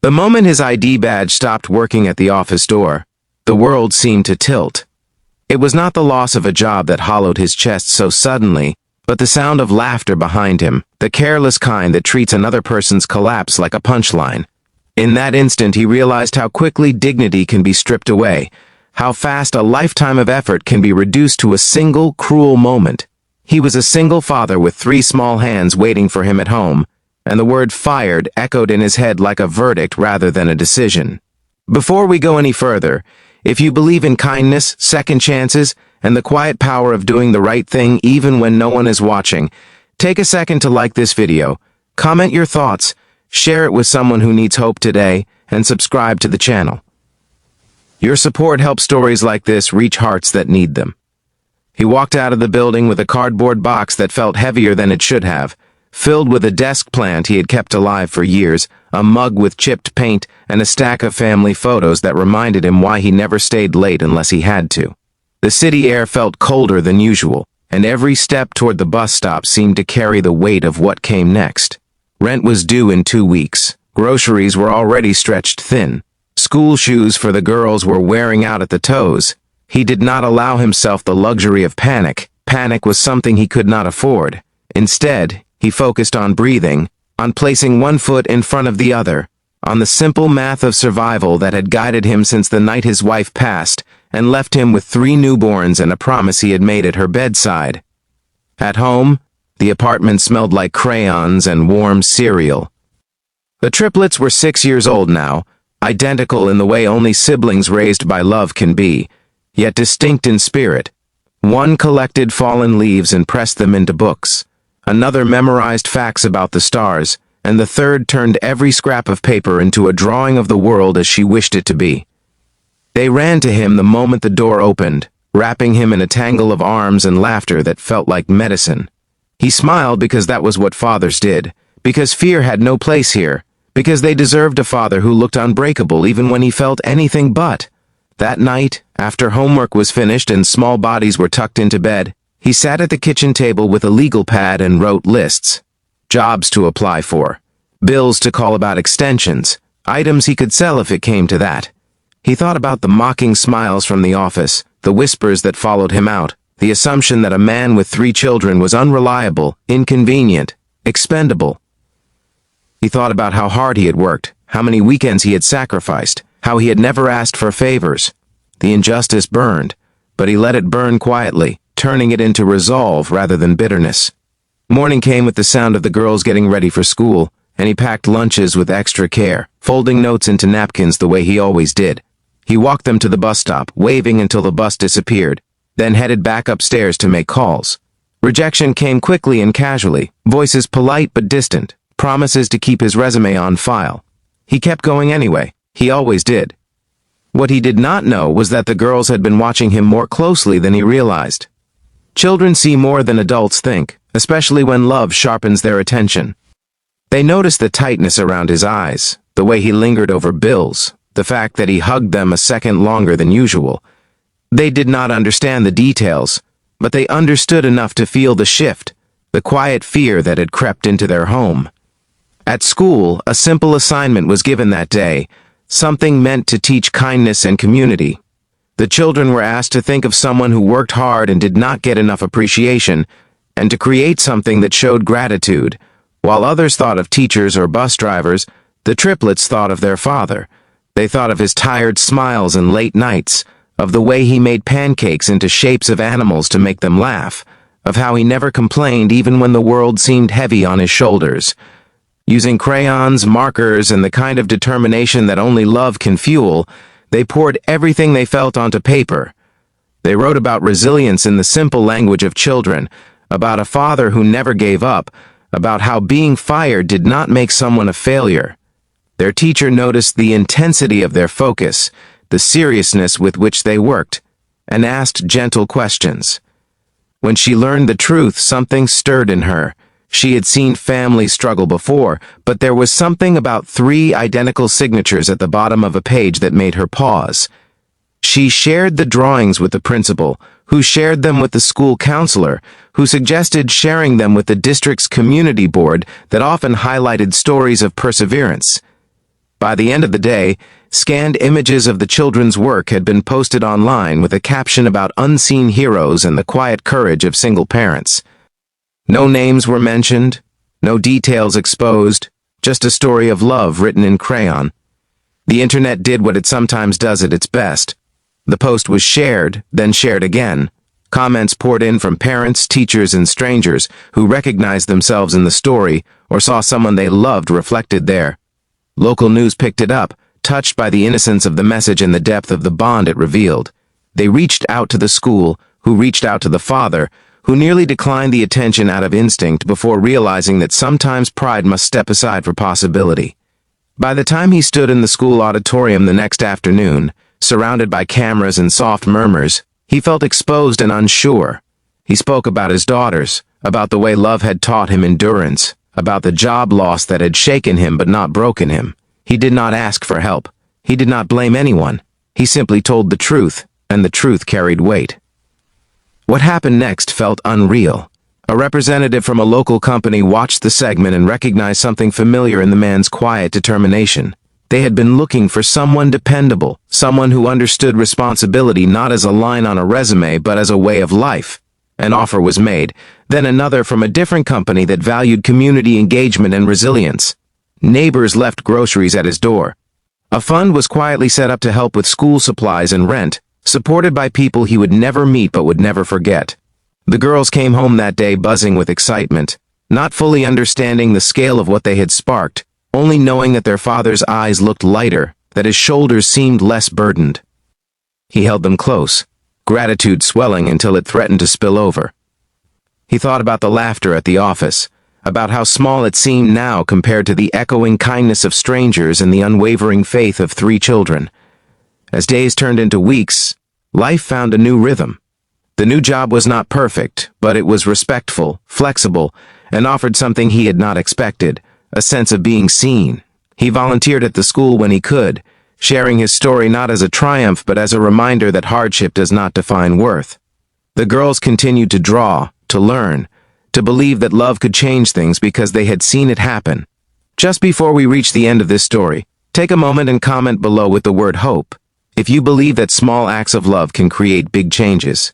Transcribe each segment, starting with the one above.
The moment his ID badge stopped working at the office door, the world seemed to tilt. It was not the loss of a job that hollowed his chest so suddenly, but the sound of laughter behind him, the careless kind that treats another person's collapse like a punchline. In that instant, he realized how quickly dignity can be stripped away, how fast a lifetime of effort can be reduced to a single cruel moment. He was a single father with 3 small hands waiting for him at home, and the word fired echoed in his head like a verdict rather than a decision. Before we go any further, if you believe in kindness, second chances, and the quiet power of doing the right thing even when no one is watching, take a second to like this video, comment your thoughts, share it with someone who needs hope today, and subscribe to the channel. Your support helps stories like this reach hearts that need them. He walked out of the building with a cardboard box that felt heavier than it should have, filled with a desk plant he had kept alive for years, a mug with chipped paint, and a stack of family photos that reminded him why he never stayed late unless he had to. The city air felt colder than usual, and every step toward the bus stop seemed to carry the weight of what came next. Rent was due in 2 weeks. Groceries were already stretched thin. School shoes for the girls were wearing out at the toes. He did not allow himself the luxury of panic. Panic was something he could not afford. Instead, he focused on breathing, on placing one foot in front of the other, on the simple math of survival that had guided him since the night his wife passed and left him with 3 newborns and a promise he had made at her bedside. At home, the apartment smelled like crayons and warm cereal. The triplets were 6 years old now, identical in the way only siblings raised by love can be, yet distinct in spirit. One collected fallen leaves and pressed them into books. Another memorized facts about the stars, and the third turned every scrap of paper into a drawing of the world as she wished it to be. They ran to him the moment the door opened, wrapping him in a tangle of arms and laughter that felt like medicine. He smiled because that was what fathers did, because fear had no place here, because they deserved a father who looked unbreakable even when he felt anything but. That night, after homework was finished and small bodies were tucked into bed, he sat at the kitchen table with a legal pad and wrote lists. Jobs to apply for, bills to call about extensions, items he could sell if it came to that. He thought about the mocking smiles from the office, the whispers that followed him out, the assumption that a man with 3 children was unreliable, inconvenient, expendable. He thought about how hard he had worked, how many weekends he had sacrificed, how he had never asked for favors. The injustice burned, but he let it burn quietly, turning it into resolve rather than bitterness. Morning came with the sound of the girls getting ready for school, and he packed lunches with extra care, folding notes into napkins the way he always did. He walked them to the bus stop, waving until the bus disappeared, then headed back upstairs to make calls. Rejection came quickly and casually, voices polite but distant, promises to keep his resume on file. He kept going anyway. He always did. What he did not know was that the girls had been watching him more closely than he realized. Children see more than adults think, especially when love sharpens their attention. They noticed the tightness around his eyes, the way he lingered over bills, the fact that he hugged them a second longer than usual. They did not understand the details, but they understood enough to feel the shift, the quiet fear that had crept into their home. At school, a simple assignment was given that day, something meant to teach kindness and community. The children were asked to think of someone who worked hard and did not get enough appreciation, and to create something that showed gratitude. While others thought of teachers or bus drivers, the triplets thought of their father. They thought of his tired smiles and late nights, of the way he made pancakes into shapes of animals to make them laugh, of how he never complained even when the world seemed heavy on his shoulders. Using crayons, markers, and the kind of determination that only love can fuel, they poured everything they felt onto paper. They wrote about resilience in the simple language of children, about a father who never gave up, about how being fired did not make someone a failure. Their teacher noticed the intensity of their focus, the seriousness with which they worked, and asked gentle questions. When she learned the truth, something stirred in her. She had seen families struggle before, but there was something about 3 identical signatures at the bottom of a page that made her pause. She shared the drawings with the principal, who shared them with the school counselor, who suggested sharing them with the district's community board that often highlighted stories of perseverance. By the end of the day, scanned images of the children's work had been posted online with a caption about unseen heroes and the quiet courage of single parents. No names were mentioned, no details exposed, just a story of love written in crayon. The internet did what it sometimes does at its best. The post was shared, then shared again. Comments poured in from parents, teachers, and strangers who recognized themselves in the story or saw someone they loved reflected there. Local news picked it up, touched by the innocence of the message and the depth of the bond it revealed. They reached out to the school, who reached out to the father, who nearly declined the attention out of instinct before realizing that sometimes pride must step aside for possibility. By the time he stood in the school auditorium the next afternoon, surrounded by cameras and soft murmurs, he felt exposed and unsure. He spoke about his daughters, about the way love had taught him endurance, about the job loss that had shaken him but not broken him. He did not ask for help. He did not blame anyone. He simply told the truth, and the truth carried weight. What happened next felt unreal. A representative from a local company watched the segment and recognized something familiar in the man's quiet determination. They had been looking for someone dependable, someone who understood responsibility not as a line on a resume but as a way of life. An offer was made, then another from a different company that valued community engagement and resilience. Neighbors left groceries at his door. A fund was quietly set up to help with school supplies and rent, supported by people he would never meet but would never forget. The girls came home that day buzzing with excitement, not fully understanding the scale of what they had sparked, only knowing that their father's eyes looked lighter, that his shoulders seemed less burdened. He held them close, gratitude swelling until it threatened to spill over. He thought about the laughter at the office, about how small it seemed now compared to the echoing kindness of strangers and the unwavering faith of 3 children. As days turned into weeks, life found a new rhythm. The new job was not perfect, but it was respectful, flexible, and offered something he had not expected, a sense of being seen. He volunteered at the school when he could, sharing his story not as a triumph but as a reminder that hardship does not define worth. The girls continued to draw, to learn, to believe that love could change things because they had seen it happen. Just before we reach the end of this story, take a moment and comment below with the word hope, if you believe that small acts of love can create big changes.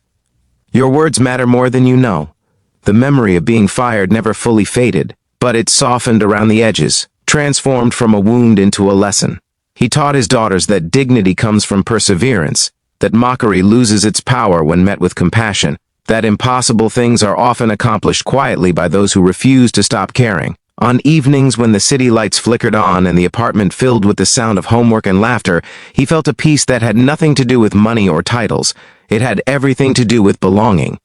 Your words matter more than you know. The memory of being fired never fully faded, but it softened around the edges, transformed from a wound into a lesson. He taught his daughters that dignity comes from perseverance, that mockery loses its power when met with compassion, that impossible things are often accomplished quietly by those who refuse to stop caring. On evenings when the city lights flickered on and the apartment filled with the sound of homework and laughter, he felt a peace that had nothing to do with money or titles. It had everything to do with belonging.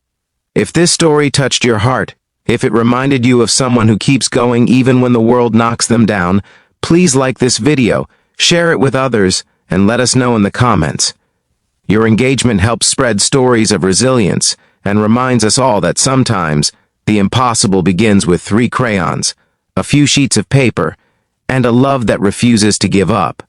If this story touched your heart, if it reminded you of someone who keeps going even when the world knocks them down, please like this video, share it with others, and let us know in the comments. Your engagement helps spread stories of resilience and reminds us all that sometimes the impossible begins with 3 crayons, a few sheets of paper, and a love that refuses to give up.